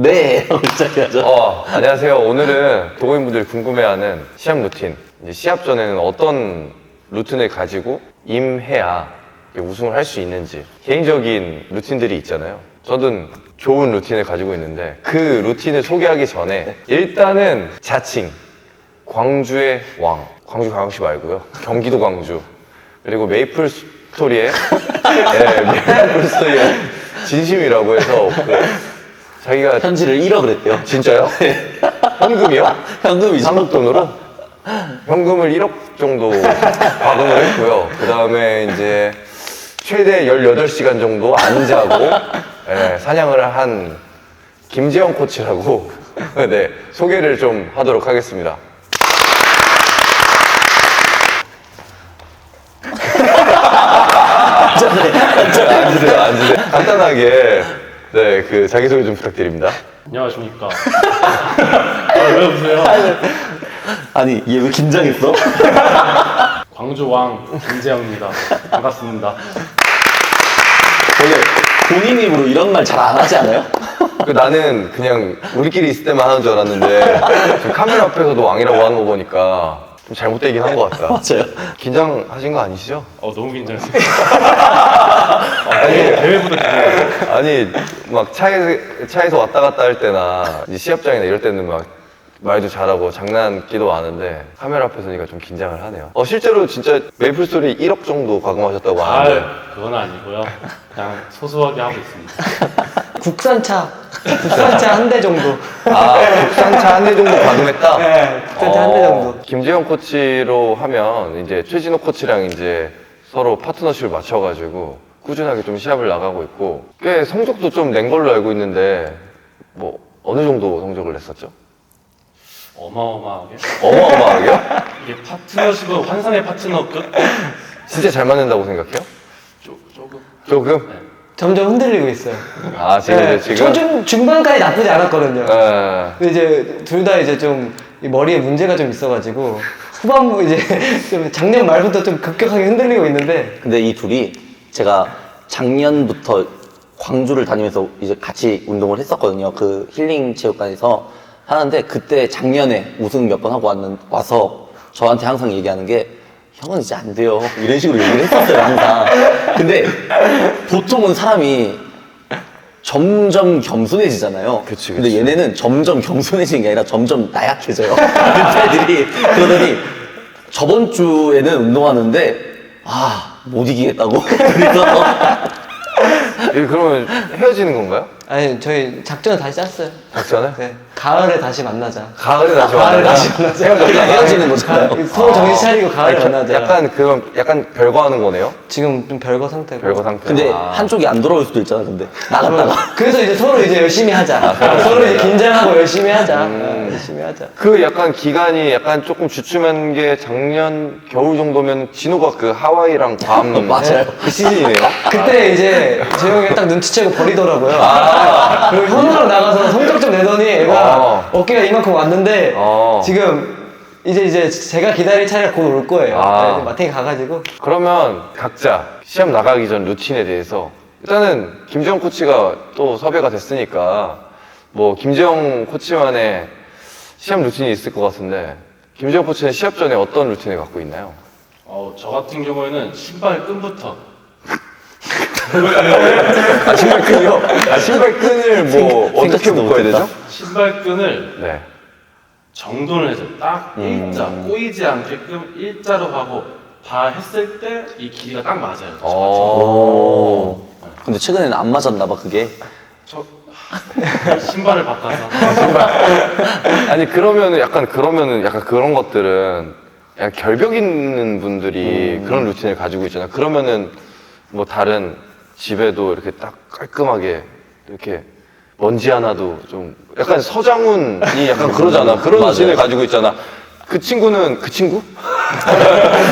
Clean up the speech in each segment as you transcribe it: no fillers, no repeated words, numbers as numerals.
네 하고 시작해야죠. 안녕하세요. 오늘은 도고인분들이 궁금해하는 시합 루틴. 이제 시합 전에는 어떤 루틴을 가지고 임해야 우승을 할 수 있는지 개인적인 루틴들이 있잖아요. 저는 좋은 루틴을 가지고 있는데 그 루틴을 소개하기 전에 일단은 자칭 광주의 왕, 광주 광역시 말고요, 경기도 광주, 그리고 메이플 스토리의 메이플 스토리의 진심이라고 해서 자기가 편지를 1억 그랬대요. 진짜요? 현금이요? 현금이죠. 한국 돈으로? 현금을 1억 정도 과금을 했고요. 그 다음에 이제 최대 18시간 정도 안 자고 사냥을 한 김재영 코치라고 네, 소개를 좀 하도록 하겠습니다. 앉으세요. 간단하게 그 자기소개 좀 부탁드립니다. 안녕하십니까. 왜 웃으세요? 아니 얘 왜 긴장했어? 광주 왕 김재영입니다. 반갑습니다. 원래 본인 입으로 이런 말 잘 안 하지 않아요? 나는 그냥 우리끼리 있을 때만 하는 줄 알았는데 지금 카메라 앞에서도 왕이라고 하는 거 보니까 좀 잘못되긴 한 것 같다. 맞아요. 긴장하신 거 아니시죠? 너무 긴장했어요. 아니, 대회보다 긴장했어요. 아니 막 차에서 왔다 갔다 할 때나 이제 시합장이나 이럴 때는 막 말도 잘하고 장난기도 많은데 카메라 앞에 서니까 좀 긴장을 하네요. 실제로 진짜 메이플스토리 1억 정도 과금하셨다고 하는데 그건 아니고요. 그냥 소소하게 하고 있습니다. 국산차 한 대 정도. 국산차 한 대 정도 과금했다? 네, 국산차 한 대 정도. 김재영 코치로 하면 이제 최진호 코치랑 이제 서로 파트너십을 맞춰가지고 꾸준하게 좀 시합을 나가고 있고 꽤 성적도 좀 낸 걸로 알고 있는데 뭐 어느 정도 성적을 냈었죠? 어마어마하게. 어마어마하게요? 이게 파트너십은 환상의 파트너급? 진짜 잘 맞는다고 생각해요? 조금. 조금? 점점 흔들리고 있어요. 지금? 초중 중반까지 나쁘지 않았거든요. 네. 근데 이제 둘 다 이제 좀 이 머리에 문제가 좀 있어가지고 후반부 이제 좀 작년 말부터 좀 급격하게 흔들리고 있는데. 근데 이 둘이 제가 작년부터 광주를 다니면서 이제 같이 운동을 했었거든요. 그 힐링 체육관에서 하는데 그때 작년에 우승 몇 번 하고 와서 저한테 항상 얘기하는 게 형은 이제 안 돼요. 이런 식으로 얘기를 했었어요, 항상. 근데 보통은 사람이 점점 겸손해지잖아요. 그치. 근데 얘네는 점점 겸손해지는 게 아니라 점점 나약해져요. 애들이 그러더니 저번 주에는 운동하는데 못 이기겠다고. 그래서 그러면 헤어지는 건가요? 아니 저희 작전을 다시 짰어요. 작전을? 네. 가을에 다시 만나자. 가을에 다시 가을에 만나자? 다시 만나자. 그러니까 헤어지는 거잖아요. 서로 정신 차리고 가을에 만나자. 약간 별거하는 거네요? 지금 좀 별거 상태고. 별거 상태. 근데 한쪽이 안 돌아올 수도 있잖아, 근데. 나갔다가. 그래서 이제 서로 이제 열심히 하자. 서로 이제 긴장하고 열심히 하자. 열심히 하자. 그 약간 기간이 약간 조금 주춤한 게 작년 겨울 정도면 진호가 그 하와이랑 괌 맞아요. 그 시즌이네요. 그때 이제 재영이가 딱 눈치채고 버리더라고요. 그리고 현우랑 나가서 성적 좀 내더니 애가 어깨가 이만큼 왔는데 지금 이제 제가 기다릴 차례가 곧 올 거예요. 그래서 마탱이 가가지고. 그러면 각자 시합 나가기 전 루틴에 대해서 일단은 김재영 코치가 또 섭외가 됐으니까 뭐 김재영 코치만의 시합 루틴이 있을 것 같은데 김재영 코치는 시합 전에 어떤 루틴을 갖고 있나요? 저 같은 경우에는 신발 끈부터. 신발 끈이요? 신발 끈을 뭐 어떻게 생각지도 묶어야 되죠? 신발 끈을 네. 정돈을 해서 딱 일자, 꼬이지 않게끔 일자로 하고 다 했을 때 이 길이가 딱 맞아요. 근데 최근에는 안 맞았나봐, 그게. 신발을 바꿔서. 아니 그러면은 약간 그런 것들은 약간 결벽 있는 분들이 그런 루틴을 가지고 있잖아요. 그러면은 뭐 다른 집에도 이렇게 딱 깔끔하게 이렇게 먼지 하나도 좀 약간 서장훈이 약간 그러잖아. 그런 맞아요. 루틴을 가지고 있잖아. 그 친구는 그 친구?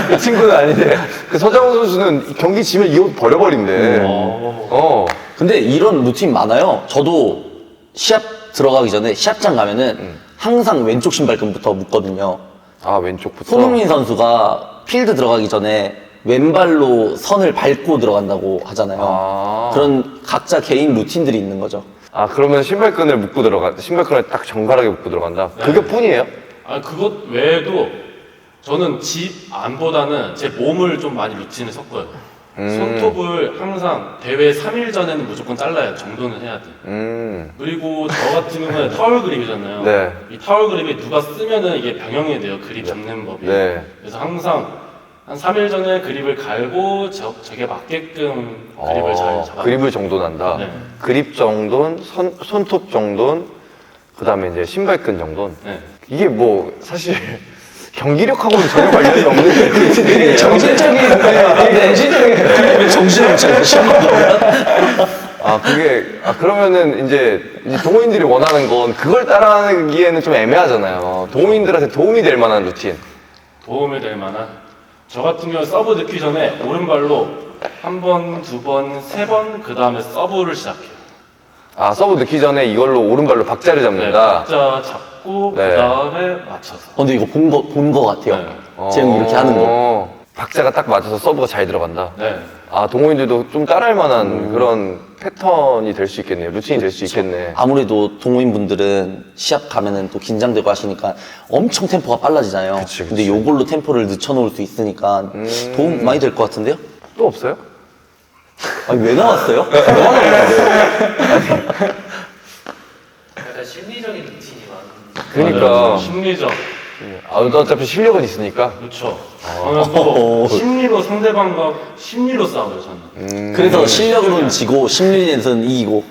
그 친구는 아닌데 그 서장훈 선수는 경기 지면 이 옷 버려버린대. 근데 이런 루틴 많아요. 저도 시합 들어가기 전에 시합장 가면은 항상 왼쪽 신발끈부터 묶거든요. 왼쪽부터. 손흥민 선수가 필드 들어가기 전에 왼발로 선을 밟고 들어간다고 하잖아요. 그런 각자 개인 루틴들이 있는 거죠. 아, 그러면 신발끈을 묶고 신발끈을 딱 정갈하게 묶고 들어간다? 그게 뿐이에요? 아, 그것 외에도 저는 집 안보다는 제 몸을 좀 많이 루틴에 섞어요. 손톱을 항상 대회 3일 전에는 무조건 잘라야 정돈을 해야 돼. 그리고 저 같은 경우는 타월 그립이잖아요. 네. 이 타월 그립이 누가 쓰면은 이게 병형이 돼요. 그립 잡는 법이. 네. 그래서 항상 한 3일 전에 그립을 갈고 저게 맞게끔 그립을 잘 잡아. 그립을 정돈한다. 네. 그립 정돈, 손톱 정돈, 그 다음에 이제 신발끈 정돈. 네. 이게 뭐 사실 경기력하고는 전혀 관련이 없는 되게 정신적인, 정신적인 그러면은 이제 동호인들이 원하는 건 그걸 따라하기에는 좀 애매하잖아요. 동호인들한테 도움이 될 만한 루틴. 도움이 될 만한. 저 같은 경우 서브 넣기 전에 오른발로 한 번, 두 번, 세 번, 그 다음에 서브를 시작해요. 아, 서브 넣기 전에 이걸로 오른발로 박자를 네, 잡는다. 박자 잡고 네. 그 다음에 맞춰서. 근데 이거 본 거 같아요. 네. 재영이 이렇게 하는 거. 박자가 딱 맞아서 서브가 잘 들어간다. 네. 아, 동호인들도 좀 따라할 만한 그런 패턴이 될 수 있겠네요. 루틴이 될 수 있겠네. 아무래도 동호인분들은 시합 가면은 또 긴장되고 하시니까 엄청 템포가 빨라지잖아요. 그치. 근데 요걸로 템포를 늦춰놓을 수 있으니까 도움 많이 될 것 같은데요? 또 없어요? 아니, 왜 나왔어요? 약간 심리적인 루틴이 많은. 그러니까. 맞아요. 심리적. 아, 어차피 실력은 있으니까. 그렇죠. 저는 또 심리로 상대방과 심리로 싸워요, 저는. 그래서 실력으로는 지고 심리에서는 이기고.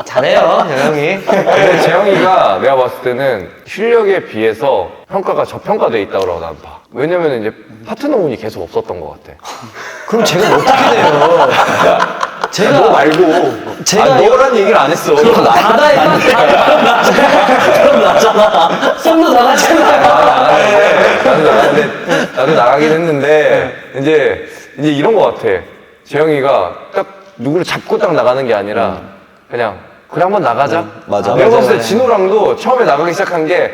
잘해요, 형이. 근데 재영이가 내가 봤을 때는 실력에 비해서 평가가 저평가돼 있다고 난 봐. 왜냐면 이제 파트너 운이 계속 없었던 것 같아. 그럼 제가 뭐 어떻게 돼요? 제가 너 말고. 제가 너란 얘기를 안 했어. 바다에 그럼 나잖아. 썸도 나가잖아요. 나도 나가긴 했는데, 이제 이런 것 같아. 재영이가 딱 누구를 잡고 딱 나가는 게 아니라, 그냥, 그래, 한번 나가자. 맞아. 내가 봤을 때 맞아. 진호랑도 처음에 나가기 시작한 게,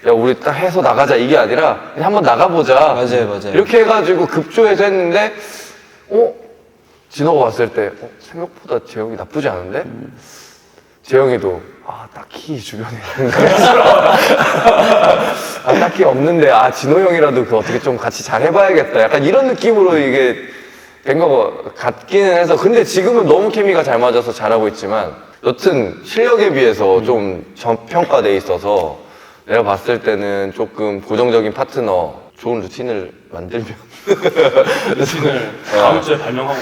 야, 우리 딱 해서 나가자. 이게 아니라, 그냥 한번 나가보자. 맞아요. 이렇게 해가지고 급조해서 했는데, 진호가 봤을 때, 생각보다 재영이 나쁘지 않은데? 재영이도, 딱히 주변에. 딱히 없는데, 진호 형이라도 그 어떻게 좀 같이 잘 해봐야겠다. 약간 이런 느낌으로 이게 된 거 같기는 해서. 근데 지금은 너무 케미가 잘 맞아서 잘하고 있지만, 여튼 실력에 비해서 좀 저평가돼 있어서, 내가 봤을 때는 조금 고정적인 파트너, 좋은 루틴을 만들면. 루틴을 다음 주에 발명하고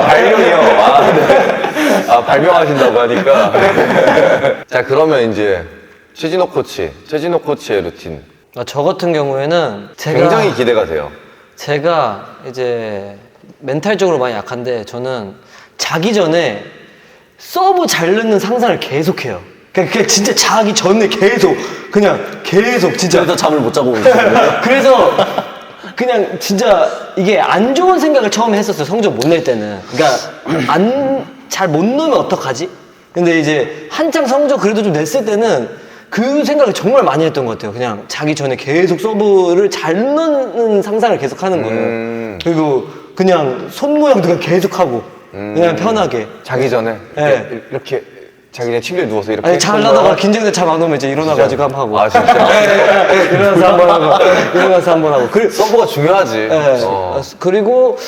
발명이요? 네. 발명하신다고 하니까. 자, 그러면 이제, 최진호 코치의 루틴. 저 같은 경우에는 굉장히 기대가 돼요. 제가 이제 멘탈적으로 많이 약한데 저는 자기 전에 서브 잘 넣는 상상을 계속해요. 그냥 진짜 자기 전에 계속 진짜 그래서 잠을 못 자고 있어요. 그래서 그냥 진짜 이게 안 좋은 생각을 처음에 했었어요. 성적 못 낼 때는. 그러니까 잘 못 넣으면 어떡하지? 근데 이제 한창 성적 그래도 좀 냈을 때는 그 생각을 정말 많이 했던 것 같아요. 그냥 자기 전에 계속 서브를 잘 넣는 상상을 계속 하는 거예요. 그리고 그냥 손 모양도 그냥 계속 하고 그냥 편하게. 자기 전에 네. 이렇게 자기네 침대에 누워서 이렇게. 아니, 잘 나다가 긴장돼 잠 안 오면 이제 일어나가지고 한번 하고. 아, 진짜? 일어나서 한번 하고. 일어나서 한번 하고. 서브가 중요하지. 네. 그리고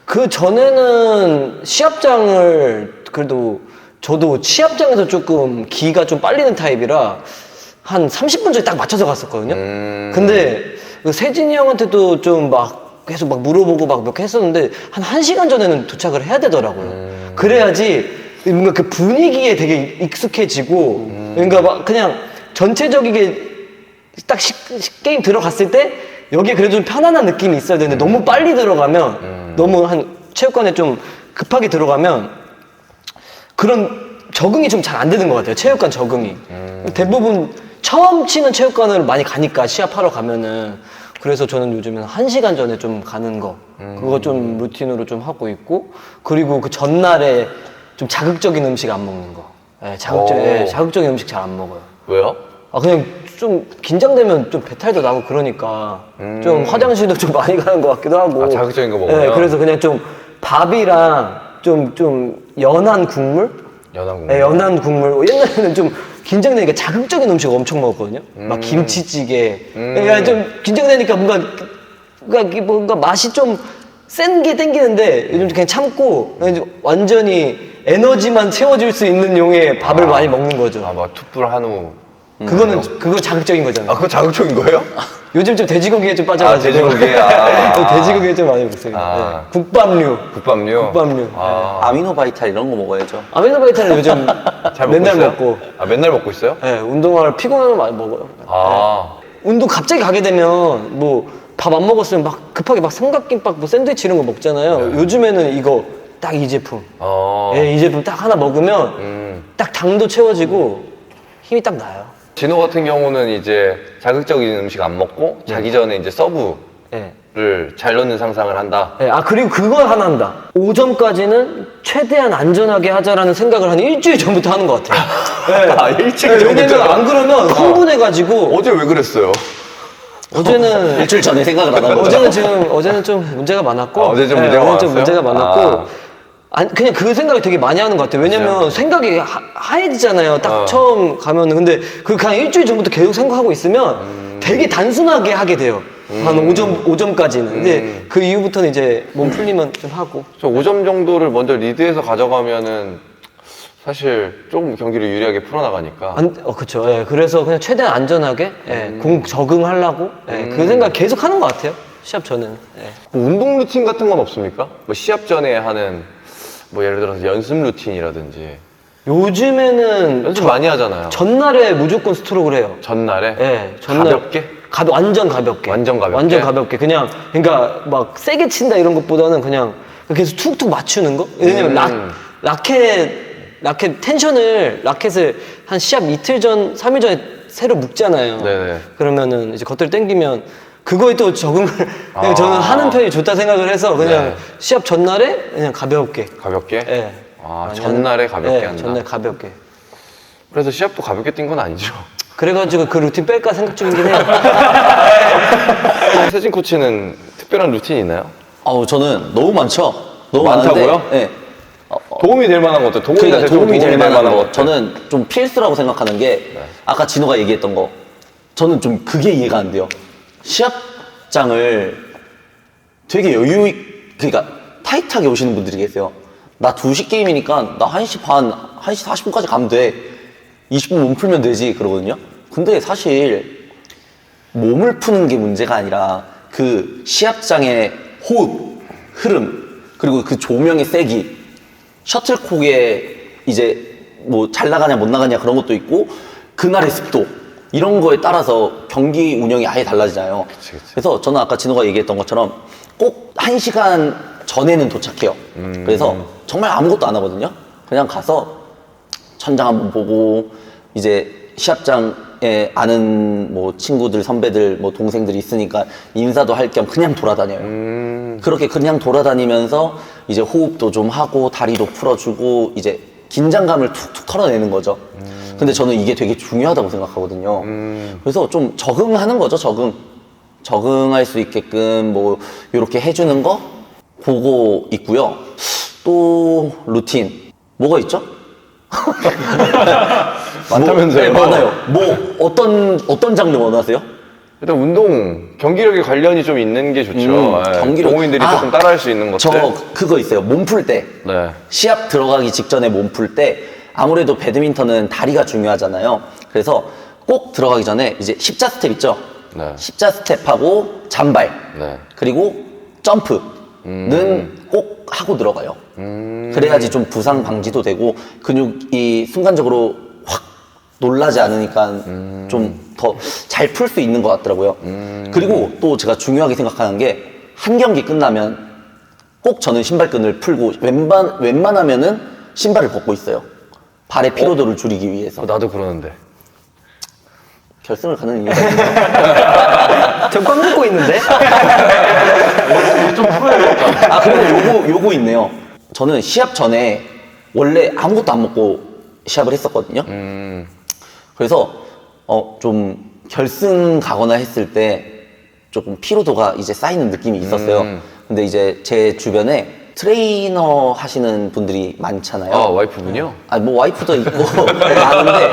그 전에는 시합장을 그래도 저도 시합장에서 조금 기가 좀 빨리는 타입이라 한 30분 전에 딱 맞춰서 갔었거든요. 근데 그 세진이 형한테도 좀 막 계속 막 물어보고 막 몇 개 했었는데 한 1시간 전에는 도착을 해야 되더라고요. 그래야지 뭔가 그 분위기에 되게 익숙해지고 그러니까 막 그냥 전체적이게 딱 게임 들어갔을 때 여기에 그래도 좀 편안한 느낌이 있어야 되는데 너무 빨리 들어가면 너무 한 체육관에 좀 급하게 들어가면 그런 적응이 좀 잘 안 되는 것 같아요. 체육관 적응이. 대부분 처음 치는 체육관을 많이 가니까 시합하러 가면은 그래서 저는 요즘엔 1시간 전에 좀 가는 거 그거 좀 루틴으로 좀 하고 있고 그리고 그 전날에 좀 자극적인 음식 안 먹는 거. 자극적인 음식 잘 안 먹어요. 왜요? 그냥 좀 긴장되면 좀 배탈도 나고 그러니까 좀 화장실도 좀 많이 가는 것 같기도 하고. 자극적인 거 먹으면? 네, 그래서 그냥 좀 밥이랑 좀 연한 국물? 연한 국물. 네, 연한 국물. 옛날에는 좀 긴장되니까 자극적인 음식 엄청 먹었거든요. 막 김치찌개. 그러니까 좀 긴장되니까 뭔가 맛이 좀 센 게 땡기는데 요즘 그냥 참고 그냥 좀 완전히 에너지만 채워줄 수 있는 용의 밥을 많이 먹는 거죠. 아, 막 툭불 한우. 그거 자극적인 거잖아요. 아, 그거 자극적인 거예요? 요즘 좀 돼지고기에 좀 빠져가지고. 돼지고기. 돼지고기에 좀 많이 먹어요. 아. 네. 국밥류. 국밥류? 국밥류. 아, 아미노바이탈 이런 거 먹어야죠. 아미노바이탈은 요즘 잘 먹고 맨날 있어요? 먹고. 아, 맨날 먹고 있어요? 네, 운동하러 피곤하면 많이 먹어요. 아, 운동 갑자기 가게 되면 뭐 밥 안 먹었으면 막 급하게 막 삼각김밥 뭐 샌드위치 이런 거 먹잖아요. 요즘에는 이거 딱 이 제품. 이 제품 딱 하나 먹으면 딱 당도 채워지고 힘이 딱 나요. 진호 같은 경우는 이제 자극적인 음식 안 먹고 자기 전에 이제 서브를 네. 잘 넣는 상상을 한다. 네, 그리고 그걸 하나 한다. 오전까지는 최대한 안전하게 하자라는 생각을 한 일주일 전부터 하는 것 같아요. 네. 아, 일주일 네, 왜냐면 전부터요? 안 그러면 흥분해가지고 어제 왜 그랬어요? 어제는 일주일 전에 생각을 안 한 거죠. 어제는 좀 문제가 많았고. 어제 좀 네, 문제가 어제는 좀 많았어요? 문제가 많았고. 아. 그냥 그 생각을 되게 많이 하는 것 같아요. 왜냐면 생각이 하얘지잖아요. 딱 처음 가면은. 근데 그 그냥 일주일 전부터 계속 생각하고 있으면 되게 단순하게 하게 돼요. 한 5점까지는. 근데 그 이후부터는 이제 몸 풀리면 좀 하고. 저 5점 정도를 먼저 리드해서 가져가면은 사실 조금 경기를 유리하게 풀어나가니까. 그쵸. 예, 그래서 그냥 최대한 안전하게 공 적응하려고 그 생각 계속 하는 것 같아요. 시합 전에는. 예. 뭐 운동 루틴 같은 건 없습니까? 뭐 시합 전에 하는 뭐 예를 들어서 연습 루틴이라든지. 요즘에는 연습 많이 하잖아요. 전날에 무조건 스트로크를 해요. 전날에? 예, 전날 가볍게? 완전 가볍게. 완전 가볍게? 완전 가볍게. 그러니까 막 세게 친다 이런 것보다는 그냥 계속 툭툭 맞추는 거? 왜냐면 라켓 텐션을 한 시합 이틀 전, 3일 전에 새로 묶잖아요. 네네. 그러면은 이제 겉을 당기면 그거에 또 적응을 그냥 저는 하는 편이 좋다 생각을 해서 그냥 네. 시합 전날에 그냥 가볍게. 가볍게? 예. 아, 많이 전날에 가볍게 예, 한다? 전날 가볍게. 그래서 시합도 가볍게 뛴 건 아니죠. 그래가지고 그 루틴 뺄까 생각 중이긴 해요. 세진 코치는 특별한 루틴이 있나요? 저는 너무 많죠. 너무 많다고요? 많은데, 네. 도움이 될 만한 것들, 그러니까 도움이 될 만한 거. 것들. 저는 좀 필수라고 생각하는 게 아까 진호가 얘기했던 거. 저는 좀 그게 이해가 안 돼요. 시합장을 되게 그러니까 타이트하게 오시는 분들이 계세요. 나 2시 게임이니까 나 1시 반, 1시 40분까지 가면 돼. 20분 몸 풀면 되지 그러거든요. 근데 사실 몸을 푸는 게 문제가 아니라 그 시합장의 호흡, 흐름, 그리고 그 조명의 세기, 셔틀콕에 이제 뭐 잘 나가냐 못 나가냐 그런 것도 있고 그날의 습도 이런 거에 따라서 경기 운영이 아예 달라지잖아요. 그래서 저는 아까 진호가 얘기했던 것처럼 꼭 1시간 전에는 도착해요. 그래서 정말 아무것도 안 하거든요. 그냥 가서 천장 한번 보고 이제 시합장에 아는 뭐 친구들, 선배들, 뭐 동생들이 있으니까 인사도 할 겸 그냥 돌아다녀요. 그렇게 그냥 돌아다니면서 이제 호흡도 좀 하고 다리도 풀어주고 이제 긴장감을 툭툭 털어내는 거죠. 근데 저는 이게 되게 중요하다고 생각하거든요. 그래서 좀 적응하는 거죠, 적응할 수 있게끔 뭐 이렇게 해주는 거 보고 있고요. 또 루틴 뭐가 있죠? 많다면서요? 네, 많아요. 뭐 어떤 장르 원하세요? 일단 운동, 경기력에 관련이 좀 있는 게 좋죠. 예. 경기력. 동호인들이 조금 따라할 수 있는 것들. 저 그거 있어요. 몸 풀 때. 네. 시합 들어가기 직전에 몸 풀 때 아무래도 배드민턴은 다리가 중요하잖아요. 그래서 꼭 들어가기 전에 이제 십자 스텝 있죠? 네. 십자 스텝하고 잔발 네. 그리고 점프는 꼭 하고 들어가요. 그래야지 좀 부상 방지도 되고 근육이 순간적으로 확 놀라지 않으니까 좀 더 잘 풀 수 있는 것 같더라고요. 그리고 또 제가 중요하게 생각하는 게 한 경기 끝나면 꼭 저는 신발끈을 풀고 웬만하면은 신발을 벗고 있어요. 발의 피로도를 줄이기 위해서. 나도 그러는데. 결승을 가는 이유가 있어요. 저꽉 묶고 있는데? 좀 풀어야겠다. 그리고 요거 있네요. 저는 시합 전에 원래 아무것도 안 먹고 시합을 했었거든요. 그래서 좀 결승 가거나 했을 때 조금 피로도가 이제 쌓이는 느낌이 있었어요. 근데 이제 제 주변에 트레이너 하시는 분들이 많잖아요. 와이프분이요? 아니 뭐 와이프도 있고 많은데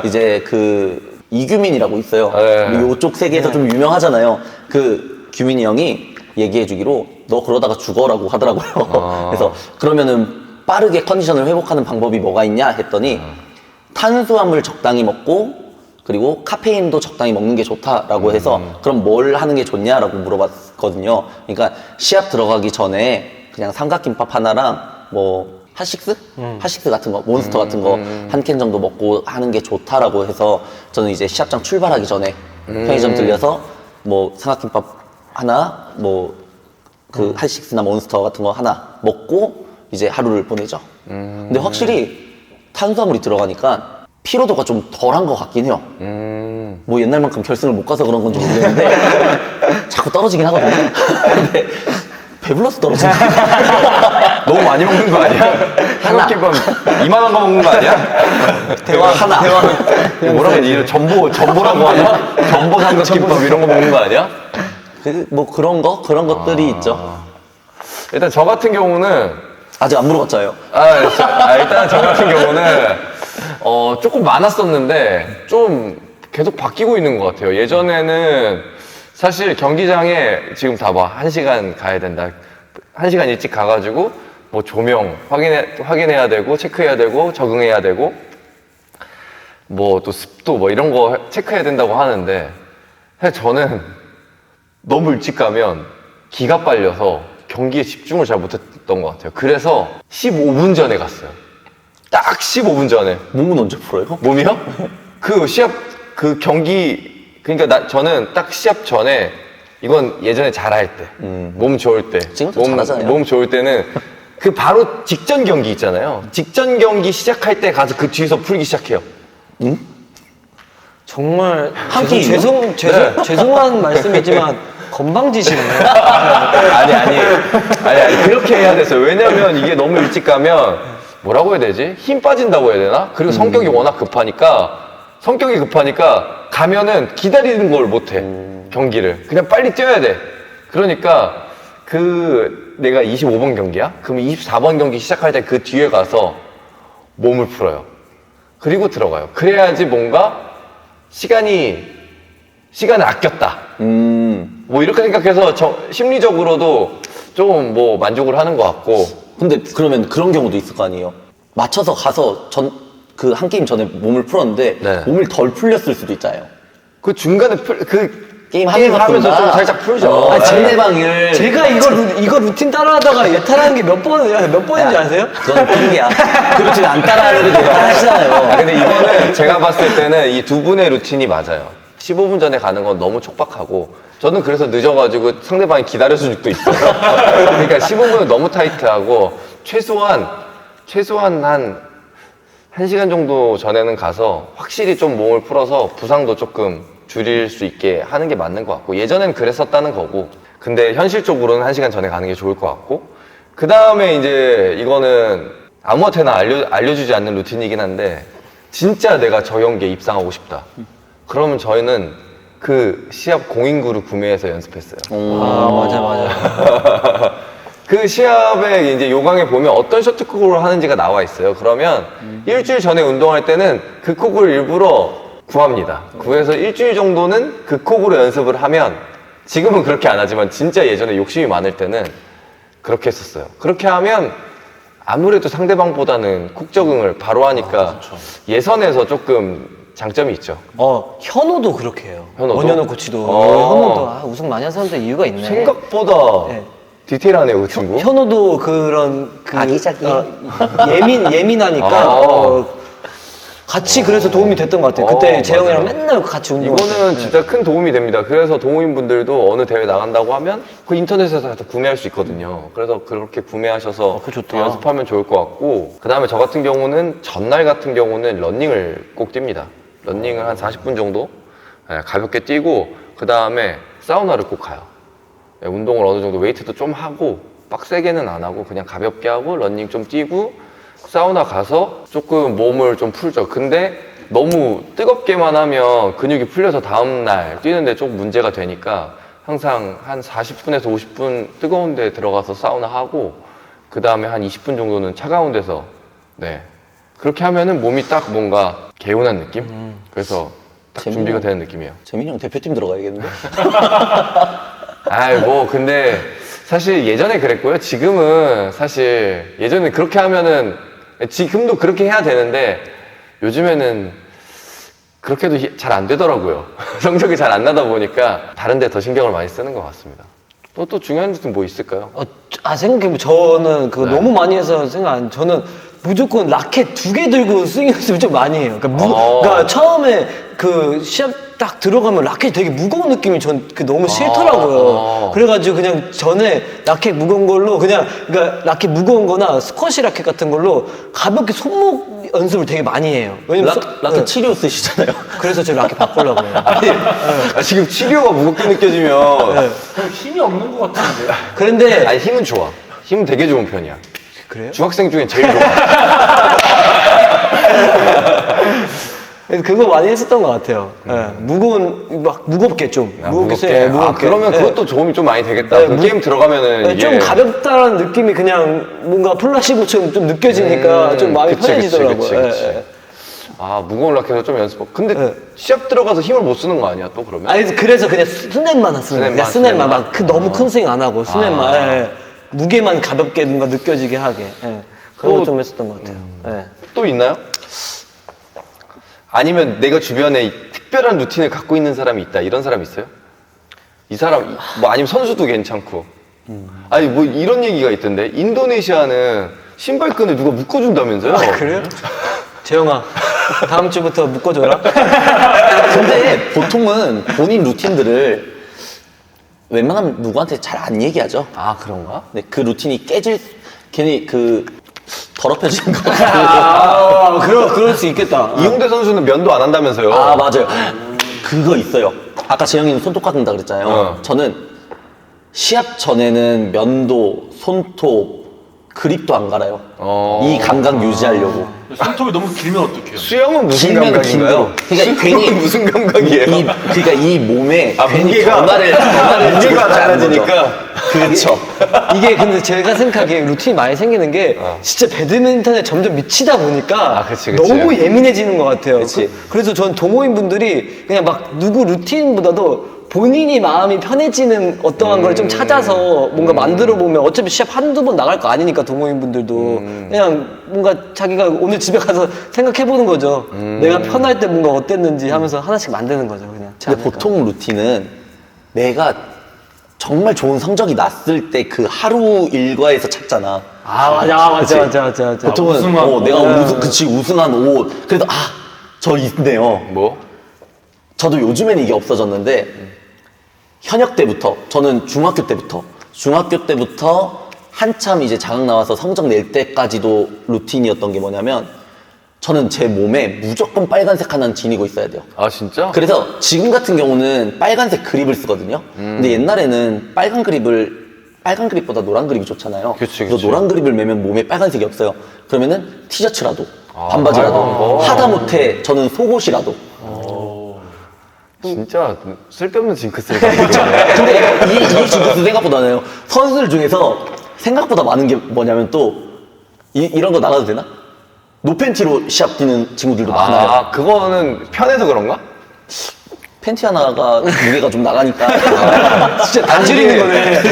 이제 그 이규민이라고 있어요. 네. 이쪽 세계에서 좀 유명하잖아요. 그 규민이 형이 얘기해주기로 너 그러다가 죽어라고 하더라고요. 그래서 그러면은 빠르게 컨디션을 회복하는 방법이 뭐가 있냐 했더니 탄수화물 적당히 먹고 그리고 카페인도 적당히 먹는 게 좋다라고 해서 그럼 뭘 하는 게 좋냐라고 물어봤거든요. 그러니까 시합 들어가기 전에 그냥 삼각김밥 하나랑 뭐 핫식스? 핫식스 같은 거, 몬스터 같은 거 한 캔 정도 먹고 하는 게 좋다라고 해서 저는 이제 시합장 출발하기 전에 편의점 들려서 뭐 삼각김밥 하나, 뭐 그 핫식스나 몬스터 같은 거 하나 먹고 이제 하루를 보내죠. 근데 확실히 탄수화물이 들어가니까 피로도가 좀 덜한 것 같긴 해요. 뭐 옛날만큼 결승을 못 가서 그런 건지 모르겠는데 자꾸 떨어지긴 하거든요. 근데 배불러서 떨어지는 거야. 너무 많이 먹는 거 아니야? 삼각김밥 이만한 거 먹는 거 아니야? 대화 하나. 이거 뭐라고 해야 되지? 전보라고 하나? 전보 삼각김밥 이런 거 먹는 거 아니야? 뭐 그런 것들이 있죠. 일단 저 같은 경우는 아직 안 물어봤잖아요. 일단 저 같은 경우는 조금 많았었는데 좀 계속 바뀌고 있는 것 같아요. 예전에는 사실 경기장에 지금 다 봐. 1시간 가야 된다. 1시간 일찍 가가지고 뭐 조명 확인해야 되고 체크해야 되고 적응해야 되고 뭐 또 습도 뭐 이런 거 체크해야 된다고 하는데 사실 저는 너무 일찍 가면 기가 빨려서 경기에 집중을 잘 못했던 것 같아요. 그래서 15분 전에 갔어요. 딱 15분 전에. 몸은 언제 풀어요? 몸이요? 그 시합, 그 경기, 그러니까 저는 딱 시합 전에, 이건 예전에 잘할 때, 몸 좋을 때, 지금도 잘하잖아요. 몸 좋을 때는 그 바로 직전 경기 있잖아요. 직전 경기 시작할 때 가서 그 뒤에서 풀기 시작해요. 정말 한 끼 죄송한 말씀이지만 건방지시네요. 아니, 그렇게 해야 됐어요. 왜냐면 이게 너무 일찍 가면, 뭐라고 해야 되지? 힘 빠진다고 해야 되나? 그리고 성격이 워낙 급하니까 가면은 기다리는 걸 못해. 경기를. 그냥 빨리 뛰어야 돼. 그러니까 내가 25번 경기야? 그럼 24번 경기 시작할 때 그 뒤에 가서 몸을 풀어요. 그리고 들어가요. 그래야지 뭔가 시간을 아꼈다. 뭐 이렇게 생각해서 심리적으로도 좀 뭐 만족을 하는 것 같고. 근데 그러면 그런 경우도 있을 거 아니에요. 맞춰서 가서 그 한 게임 전에 몸을 풀었는데 네. 몸을 덜 풀렸을 수도 있잖아요. 그 중간에 게임 하면서 좀 살짝 풀죠. 상대방을 제가 이거 루틴 따라하다가 예탈하는 게 몇 번인지 아세요? 그건 핑계야. 그 루틴 안 따라하려고 하시잖아요. 근데 이거는 제가 봤을 때는 이 두 분의 루틴이 맞아요. 15분 전에 가는 건 너무 촉박하고 저는 그래서 늦어가지고 상대방이 기다려준 적도 있어요. 그러니까 15분은 너무 타이트하고 최소한 한 1시간 정도 전에는 가서 확실히 좀 몸을 풀어서 부상도 조금 줄일 수 있게 하는 게 맞는 것 같고 예전엔 그랬었다는 거고 근데 현실적으로는 1시간 전에 가는 게 좋을 것 같고 그 다음에 이제 이거는 아무한테나 알려주지 않는 루틴이긴 한데 진짜 내가 저 경기에 입상하고 싶다. 그러면 저희는 그 시합 공인구를 구매해서 연습했어요. 맞아. 그 시합에 이제 요강에 보면 어떤 셔틀콕을 하는지가 나와 있어요. 그러면 일주일 전에 운동할 때는 그 콕을 일부러 구합니다. 구해서 일주일 정도는 그 콕으로 연습을 하면 지금은 그렇게 안 하지만 진짜 예전에 욕심이 많을 때는 그렇게 했었어요. 그렇게 하면 아무래도 상대방보다는 콕 적응을 바로 하니까 예선에서 조금 장점이 있죠. 현호도 그렇게 해요. 현호도? 원현호 코치도. 현호도 우승 많이 한 사람들 이유가 있네. 생각보다 네. 디테일하네요, 그 친구. 현호도 그런 아기자기. 예민하니까 같이 그래서 도움이 됐던 것 같아요. 그때 재영이랑 맞아요. 맨날 같이 운동했어요. 이거는 진짜 큰 도움이 됩니다. 그래서 동호인분들도 어느 대회 나간다고 하면 그 인터넷에서 다 구매할 수 있거든요. 그래서 그렇게 구매하셔서 그거 좋다. 연습하면 좋을 것 같고 그 다음에 저 같은 경우는 전날 같은 경우는 러닝을 꼭 뜁니다. 러닝을 한 40분 정도 가볍게 뛰고 그 다음에 사우나를 꼭 가요. 운동을 어느 정도 웨이트도 좀 하고 빡세게는 안 하고 그냥 가볍게 하고 러닝 좀 뛰고 사우나 가서 조금 몸을 좀 풀죠. 근데 너무 뜨겁게만 하면 근육이 풀려서 다음날 뛰는데 조금 문제가 되니까 항상 한 40분에서 50분 뜨거운 데 들어가서 사우나 하고 그 다음에 한 20분 정도는 차가운 데서 네 그렇게 하면은 몸이 딱 뭔가 개운한 느낌? 그래서 딱 재밌네요. 준비가 되는 느낌이에요. 재민이 형 대표팀 들어가야겠는데? 아이 뭐 근데 사실 예전에 그랬고요. 지금은 사실 예전에 그렇게 하면은 지금도 그렇게 해야 되는데 요즘에는 그렇게도 잘 안 되더라고요. 성적이 잘 안 나다 보니까 다른 데 더 신경을 많이 쓰는 것 같습니다. 또 중요한 것은 뭐 있을까요? 생각해보면 저는 그거 네. 너무 많이 해서 생각 안, 저는 무조건 라켓 2개 들고 스윙 연습을 좀 많이 해요. 그러니까 처음에 그 시합 딱 들어가면 라켓이 되게 무거운 느낌이 전 너무 싫더라고요. 그래가지고 그냥 전에 라켓 무거운 걸로 그러니까 라켓 무거운 거나 스쿼시 라켓 같은 걸로 가볍게 손목 연습을 되게 많이 해요. 왜냐면 라켓 치료 쓰시잖아요. 그래서 저 라켓 바꾸려고 해요. 지금 치료가 무겁게 느껴지면 힘이 없는 것 같은데. 그런데 아니 힘은 좋아. 힘은 되게 좋은 편이야. 그래요? 중학생 중에 제일 좋아. 그거 많이 했었던 것 같아요. 무겁게 좀. 무겁게. 무겁게. 그러면 예. 그것도 도움이 좀 많이 되겠다. 네, 그 게임 들어가면 네, 좀 가볍다는 느낌이 그냥 뭔가 플라시보처럼 좀 느껴지니까 좀 마음이 편해지더라고요. 그치. 예, 예. 아 무거운 라켓을 좀 연습하고. 근데 네. 시합 들어가서 힘을 못 쓰는 거 아니야 또 그러면? 아니 그래서 그냥 스냅만 쓰는 거예요. 그냥 스냅만 막 너무 큰 스윙 안 하고 스냅만 예. 무게만 가볍게 뭔가 느껴지게 하게. 예. 그런 또- 거 좀 했었던 것 같아요. 예. 또 있나요? 아니면 내가 주변에 특별한 루틴을 갖고 있는 사람이 있다 이런 사람 있어요? 이 사람 뭐 아니면 선수도 괜찮고 아니 뭐 이런 얘기가 있던데 인도네시아는 신발끈을 누가 묶어준다면서요? 그래요? 재영아, 다음 주부터 묶어줘라. 근데 보통은 본인 루틴들을 웬만하면 누구한테 잘 안 얘기하죠. 아 그런가? 근데 그 루틴이 괜히 더럽혀지는 것 같고. 그럴 수 있겠다. 이용대 선수는 면도 안 한다면서요? 아, 맞아요. 그거 있어요. 아까 재영이는 손톱 깎는다 그랬잖아요. 저는 시합 전에는 면도, 손톱, 그립도 안 갈아요. 이 감각 유지하려고. 손톱이 너무 길면 어떡해요? 수영은 무슨 길면 감각인가요? 그러니까 괜히 무슨 감각이에요? 그러니까 이 몸에 괜히 무게가 변화를 주고 무게가 싶지 않은 거죠. 달라지니까. 그렇죠. 이게 근데 제가 생각하기에 루틴이 많이 생기는 게 진짜 배드민턴에 점점 미치다 보니까 아, 그치. 너무 예민해지는 것 같아요. 그치. 그래서 전 동호인 분들이 그냥 막 누구 루틴보다도 본인이 마음이 편해지는 어떠한 걸 좀 찾아서 뭔가 만들어 보면 어차피 시합 한두 번 나갈 거 아니니까 동호인 분들도 그냥 뭔가 자기가 오늘 집에 가서 생각해 보는 거죠. 내가 편할 때 뭔가 어땠는지 하면서 하나씩 만드는 거죠. 그냥. 근데 보통 루틴은 내가 정말 좋은 성적이 났을 때 그 하루 일과에서 찾잖아. 맞아. 보통은 우승한 내가 옷. 우승한 옷. 그래도 저 있네요. 뭐? 저도 요즘에는 이게 없어졌는데 현역 때부터 저는 중학교 때부터 한참 이제 장학 나와서 성적 낼 때까지도 루틴이었던 게 뭐냐면 저는 제 몸에 무조건 빨간색 하나는 지니고 있어야 돼요. 아 진짜? 그래서 지금 같은 경우는 빨간색 그립을 쓰거든요. 근데 옛날에는 빨간 그립보다 노란 그립이 좋잖아요. 그치. 그래서 노란 그립을 매면 몸에 빨간색이 없어요. 그러면은 티셔츠라도 반바지라도 빨간 거. 하다못해 저는 속옷이라도. 진짜 쓸데없는 징크스를 갖고 있네. 근데 이 징크스 생각보다는 선수들 중에서 생각보다 많은 게 뭐냐면 또 이런 거 나가도 되나? 노팬티로 시합 뛰는 친구들도 많아요. 아 그거는 편해서 그런가? 팬티 하나가 무게가 좀 나가니까 진짜 단줄이는 거네.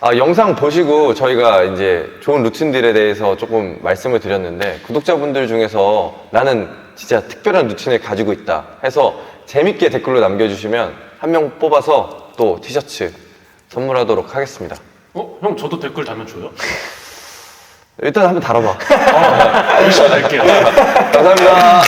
아, 영상 보시고 저희가 이제 좋은 루틴들에 대해서 조금 말씀을 드렸는데 구독자분들 중에서 나는 진짜 특별한 루틴을 가지고 있다 해서 재밌게 댓글로 남겨주시면 한 명 뽑아서 또 티셔츠 선물하도록 하겠습니다. 형 저도 댓글 달면 줘요? 일단 한번 달아봐. 열심히 달게요. 감사합니다.